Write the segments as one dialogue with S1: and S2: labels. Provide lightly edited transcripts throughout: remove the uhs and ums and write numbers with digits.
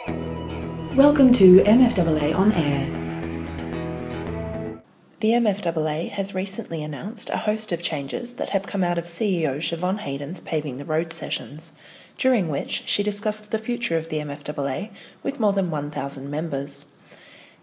S1: Welcome to MFAA On Air.
S2: The MFAA has recently announced a host of changes that have come out of CEO Siobhan Hayden's Paving the Road sessions, during which she discussed the future of the MFAA with more than 1,000 members.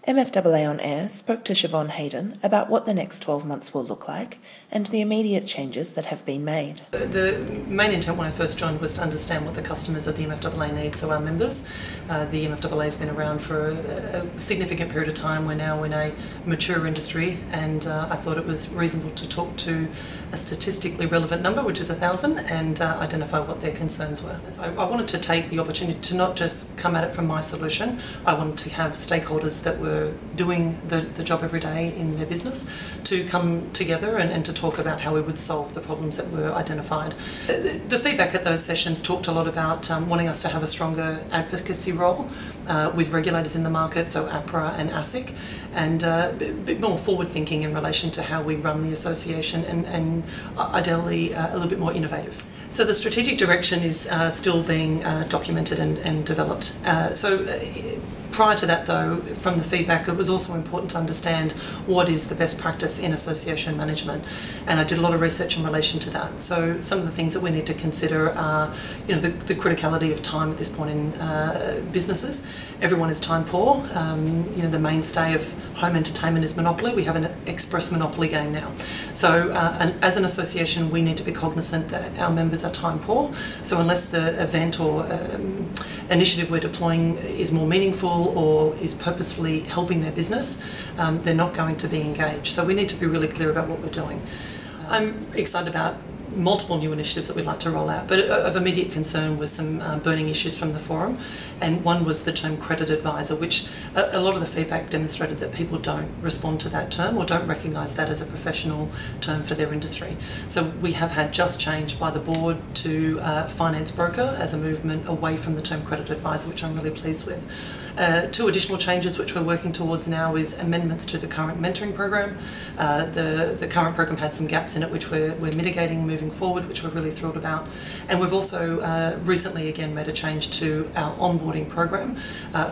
S2: MFAA On Air spoke to Siobhan Hayden about what the next 12 months will look like and the immediate changes that have been made.
S3: The main intent when I first joined was to understand what the customers of the MFAA need, so our members. The MFAA has been around for a significant period of time. We're now in a mature industry, and I thought it was reasonable to talk to a statistically relevant number, which is 1,000, and identify what their concerns were. So I wanted to take the opportunity to not just come at it from my solution. I wanted to have stakeholders that were doing the job every day in their business to come together and to talk about how we would solve the problems that were identified. The feedback at those sessions talked a lot about wanting us to have a stronger advocacy role with regulators in the market, so APRA and ASIC, and a bit more forward thinking in relation to how we run the association, and ideally a little bit more innovative. So the strategic direction is still being documented and developed. Prior to that, though, from the feedback, it was also important to understand what is the best practice in association management, and I did a lot of research in relation to that. So some of the things that we need to consider are, the criticality of time at this point in businesses. Everyone is time poor. The mainstay of home entertainment is monopoly. We have an express monopoly game now. So as an association, we need to be cognizant that our members are time poor. So unless the event or initiative we're deploying is more meaningful or is purposefully helping their business, they're not going to be engaged. So we need to be really clear about what we're doing. I'm excited about multiple new initiatives that we'd like to roll out, but of immediate concern was some burning issues from the forum, and one was the term credit advisor, which a lot of the feedback demonstrated that people don't respond to that term or don't recognise that as a professional term for their industry. So we have had just change by the board to finance broker as a movement away from the term credit advisor, which I'm really pleased with. Two additional changes which we're working towards now is amendments to the current mentoring program. The current program had some gaps in it which we're mitigating moving forward, which we're really thrilled about. And we've also recently again made a change to our onboarding program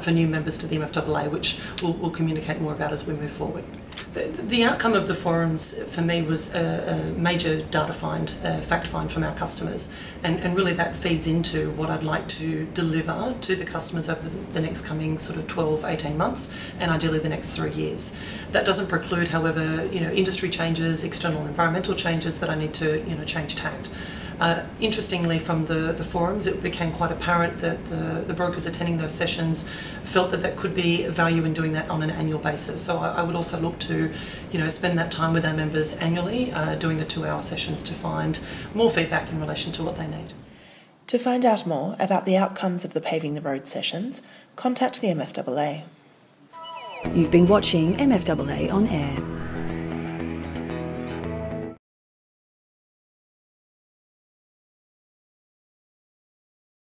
S3: for new members to the MFAA, which we'll communicate more about as we move forward. The outcome of the forums for me was a major data find, fact find from our customers, and really that feeds into what I'd like to deliver to the customers over the next coming sort of 12, 18 months, and ideally the next 3 years. That doesn't preclude, however, industry changes, external environmental changes that I need to change tact. Interestingly, from the forums, it became quite apparent that the brokers attending those sessions felt that there could be value in doing that on an annual basis. So I would also look to, spend that time with our members annually, doing the 2-hour sessions to find more feedback in relation to what they need.
S2: To find out more about the outcomes of the Paving the Road sessions, contact the MFAA.
S1: You've been watching MFAA On Air.